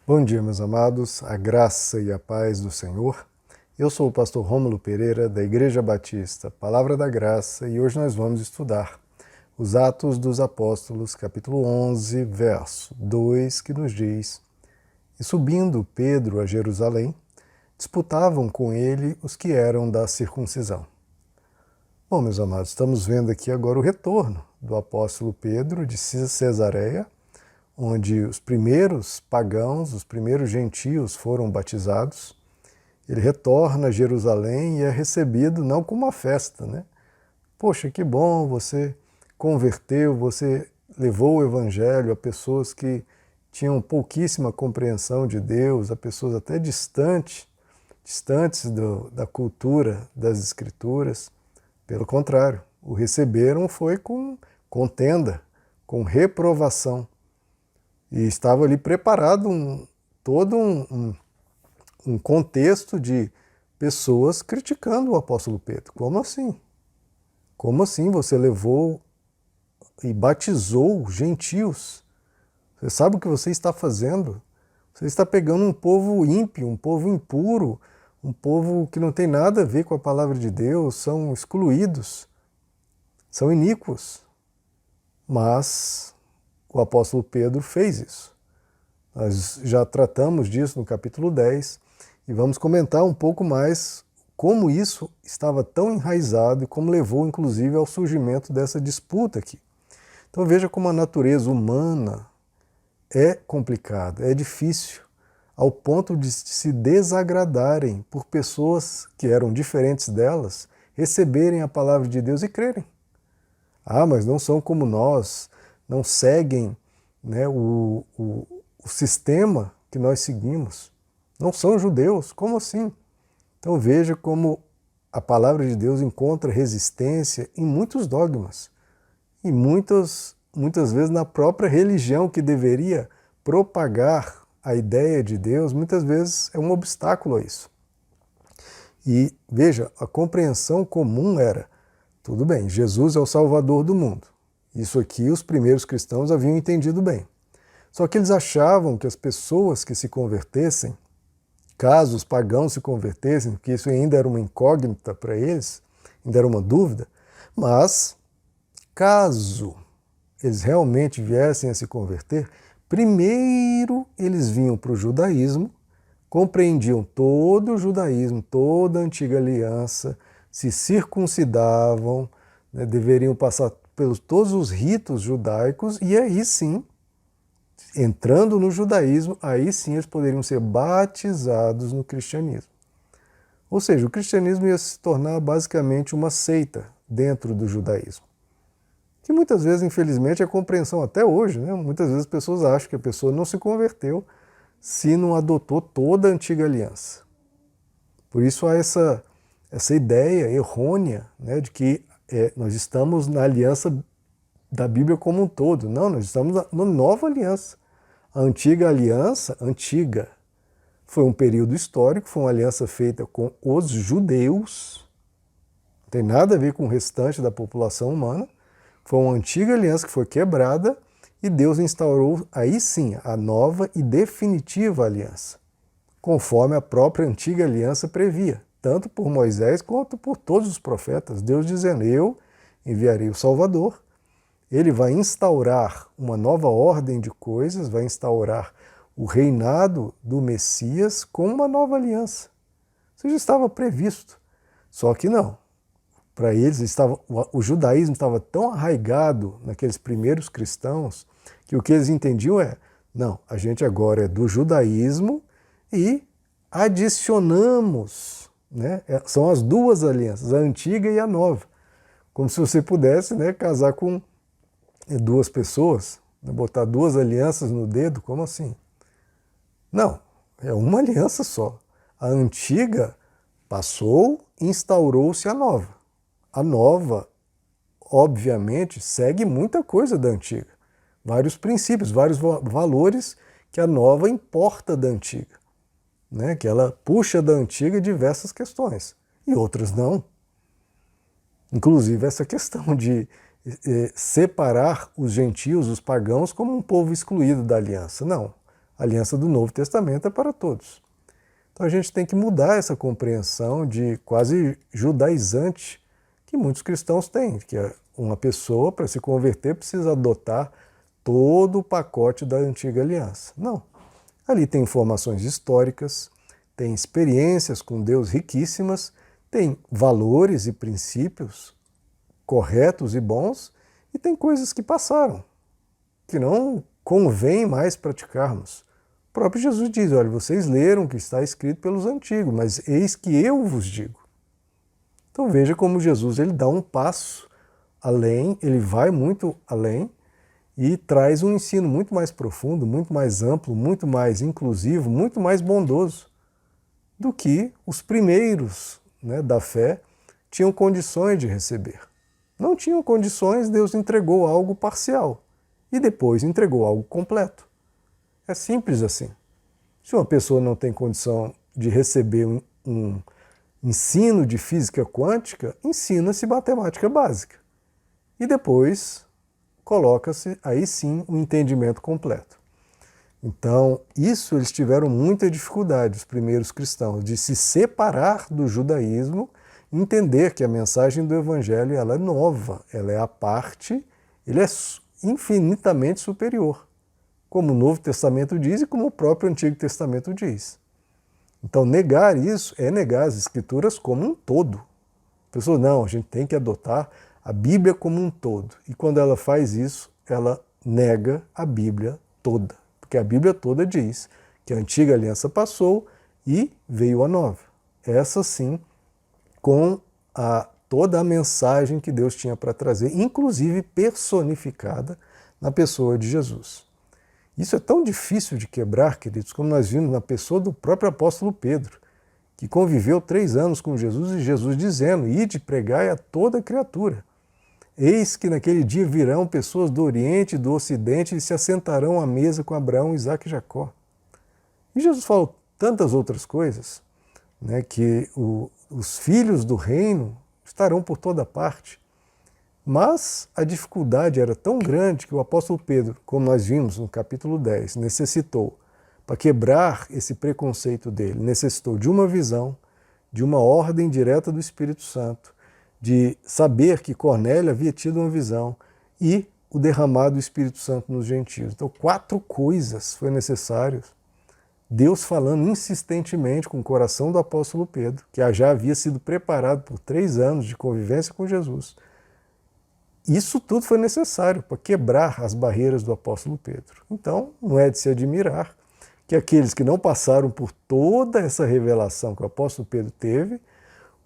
Bom dia, meus amados, a graça e a paz do Senhor. Eu sou o pastor Rômulo Pereira, da Igreja Batista Palavra da Graça, e hoje nós vamos estudar os Atos dos Apóstolos, capítulo 11, verso 2, que nos diz: E subindo Pedro a Jerusalém, disputavam com ele os que eram da circuncisão. Bom, meus amados, estamos vendo aqui agora o retorno do apóstolo Pedro de Cesareia, onde os primeiros pagãos, os primeiros gentios foram batizados. Ele retorna a Jerusalém e é recebido não como uma festa, né? Poxa, que bom, você converteu, você levou o evangelho a pessoas que tinham pouquíssima compreensão de Deus, a pessoas até distantes da cultura das Escrituras. Pelo contrário, o receberam foi com contenda, com reprovação. E estava ali preparado todo um contexto de pessoas criticando o apóstolo Pedro. Como assim? Como assim você levou e batizou gentios? Você sabe o que você está fazendo? Você está pegando um povo ímpio, um povo impuro, um povo que não tem nada a ver com a palavra de Deus, são excluídos, são iníquos. Mas o apóstolo Pedro fez isso. Nós já tratamos disso no capítulo 10 e vamos comentar um pouco mais como isso estava tão enraizado e como levou, inclusive, ao surgimento dessa disputa aqui. Então veja como a natureza humana é complicada, é difícil, ao ponto de se desagradarem por pessoas que eram diferentes delas, receberem a palavra de Deus e crerem. Ah, mas não são como nós, não seguem, né, o sistema que nós seguimos. Não são judeus, como assim? Então veja como a palavra de Deus encontra resistência em muitos dogmas e muitas vezes na própria religião que deveria propagar a ideia de Deus, muitas vezes é um obstáculo a isso. E veja, a compreensão comum era: tudo bem, Jesus é o Salvador do mundo. Isso aqui os primeiros cristãos haviam entendido bem. Só que eles achavam que as pessoas que se convertessem, caso os pagãos se convertessem, porque isso ainda era uma incógnita para eles, ainda era uma dúvida, mas caso eles realmente viessem a se converter, primeiro eles vinham para o judaísmo, compreendiam todo o judaísmo, toda a antiga aliança, se circuncidavam, né, deveriam passar pelos todos os ritos judaicos, e aí sim, entrando no judaísmo, aí sim eles poderiam ser batizados no cristianismo. Ou seja, o cristianismo ia se tornar basicamente uma seita dentro do judaísmo. Que muitas vezes, infelizmente, é a compreensão até hoje, né? Muitas vezes as pessoas acham que a pessoa não se converteu se não adotou toda a antiga aliança. Por isso há essa ideia errônea, né, de que nós estamos na aliança da Bíblia como um todo. Não, nós estamos na nova aliança. A antiga aliança, foi um período histórico, foi uma aliança feita com os judeus, não tem nada a ver com o restante da população humana, foi uma antiga aliança que foi quebrada e Deus instaurou, aí sim, a nova e definitiva aliança, conforme a própria antiga aliança previa, tanto por Moisés quanto por todos os profetas, Deus dizendo: eu enviarei o Salvador, ele vai instaurar uma nova ordem de coisas, vai instaurar o reinado do Messias com uma nova aliança. Isso já estava previsto. Só que não. Para eles, o judaísmo estava tão arraigado naqueles primeiros cristãos que o que eles entendiam é: não, a gente agora é do judaísmo e adicionamos, né? São as duas alianças, a antiga e a nova. Como se você pudesse, né, casar com duas pessoas, botar duas alianças no dedo, como assim? Não, é uma aliança só. A antiga passou, instaurou-se a nova. A nova, obviamente, segue muita coisa da antiga. Vários princípios, vários valores que a nova importa da antiga, né? Que ela puxa da antiga diversas questões, e outras não. Inclusive essa questão de separar os gentios, os pagãos, como um povo excluído da aliança. Não. A aliança do Novo Testamento é para todos. Então a gente tem que mudar essa compreensão de quase judaizante que muitos cristãos têm, que uma pessoa, para se converter, precisa adotar todo o pacote da antiga aliança. Não. Ali tem informações históricas, tem experiências com Deus riquíssimas, tem valores e princípios corretos e bons, e tem coisas que passaram, que não convém mais praticarmos. O próprio Jesus diz, olha, vocês leram o que está escrito pelos antigos, mas eis que eu vos digo. Então veja como Jesus ele dá um passo além, ele vai muito além e traz um ensino muito mais profundo, muito mais amplo, muito mais inclusivo, muito mais bondoso do que os primeiros, né, da fé tinham condições de receber. Não tinham condições, Deus entregou algo parcial e depois entregou algo completo. É simples assim. Se uma pessoa não tem condição de receber um ensino de física quântica, ensina-se matemática básica. E depois coloca-se, aí sim, um entendimento completo. Então, isso eles tiveram muita dificuldade, os primeiros cristãos, de se separar do judaísmo, entender que a mensagem do Evangelho ela é nova, ela é a parte, ele é infinitamente superior, como o Novo Testamento diz e como o próprio Antigo Testamento diz. Então, negar isso é negar as Escrituras como um todo. A pessoa, não, a gente tem que adotar a Bíblia como um todo. E quando ela faz isso, ela nega a Bíblia toda. Porque a Bíblia toda diz que a antiga aliança passou e veio a nova. Essa sim, com toda a mensagem que Deus tinha para trazer, inclusive personificada na pessoa de Jesus. Isso é tão difícil de quebrar, queridos, como nós vimos na pessoa do próprio apóstolo Pedro, que conviveu 3 anos com Jesus e Jesus dizendo, ide pregai a toda criatura. Eis que naquele dia virão pessoas do Oriente e do Ocidente e se assentarão à mesa com Abraão, Isaque e Jacó. E Jesus falou tantas outras coisas, né, que os filhos do reino estarão por toda parte. Mas a dificuldade era tão grande que o apóstolo Pedro, como nós vimos no capítulo 10, necessitou, para quebrar esse preconceito dele, necessitou de uma visão, de uma ordem direta do Espírito Santo, de saber que Cornélio havia tido uma visão e o derramar do Espírito Santo nos gentios. Então 4 coisas foi necessário. Deus falando insistentemente com o coração do apóstolo Pedro, que já havia sido preparado por 3 anos de convivência com Jesus. Isso tudo foi necessário para quebrar as barreiras do apóstolo Pedro. Então, não é de se admirar que aqueles que não passaram por toda essa revelação que o apóstolo Pedro teve,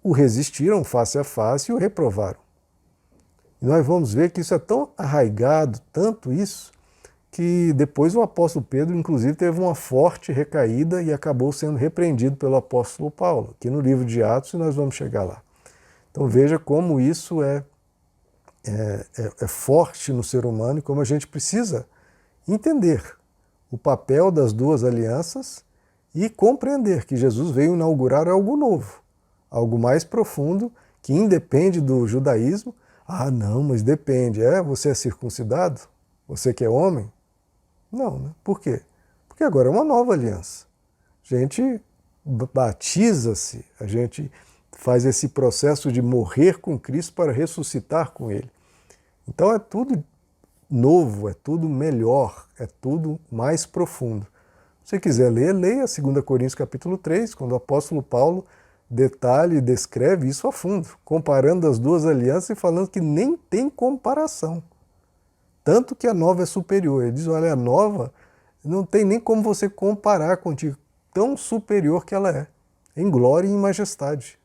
o resistiram face a face e o reprovaram. E nós vamos ver que isso é tão arraigado, tanto isso, que depois o apóstolo Pedro, inclusive, teve uma forte recaída e acabou sendo repreendido pelo apóstolo Paulo, aqui no livro de Atos, e nós vamos chegar lá. Então veja como isso é forte no ser humano e como a gente precisa entender o papel das 2 alianças e compreender que Jesus veio inaugurar algo novo, algo mais profundo, que independe do judaísmo. Ah, não, mas depende. Você é circuncidado? Você que é homem? Não, né? Por quê? Porque agora é uma nova aliança. A gente batiza-se, a gente faz esse processo de morrer com Cristo para ressuscitar com Ele. Então é tudo novo, é tudo melhor, é tudo mais profundo. Se você quiser ler, leia 2 Coríntios capítulo 3, quando o apóstolo Paulo detalha e descreve isso a fundo, comparando as 2 alianças e falando que nem tem comparação. Tanto que a nova é superior. Ele diz, olha, a nova não tem nem como você comparar contigo, tão superior que ela é, em glória e em majestade.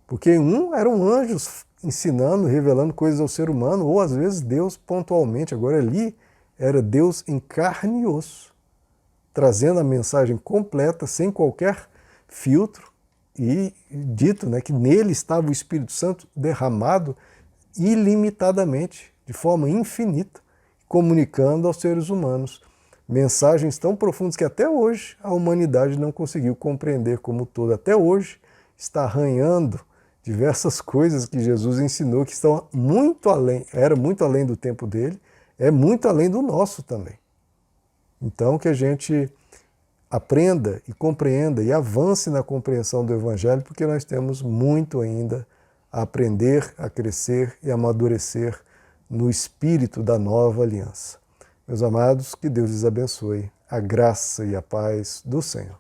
Porque eram anjos ensinando, revelando coisas ao ser humano, ou às vezes Deus pontualmente. Agora ali era Deus em carne e osso, trazendo a mensagem completa, sem qualquer filtro, e dito, né, que nele estava o Espírito Santo derramado ilimitadamente, de forma infinita, comunicando aos seres humanos mensagens tão profundas que até hoje a humanidade não conseguiu compreender como todo. Até hoje está arranhando diversas coisas que Jesus ensinou que estão muito além, era muito além do tempo dele, é muito além do nosso também. Então, que a gente aprenda e compreenda e avance na compreensão do Evangelho, porque nós temos muito ainda a aprender, a crescer e a amadurecer no espírito da nova aliança. Meus amados, que Deus lhes abençoe. A graça e a paz do Senhor.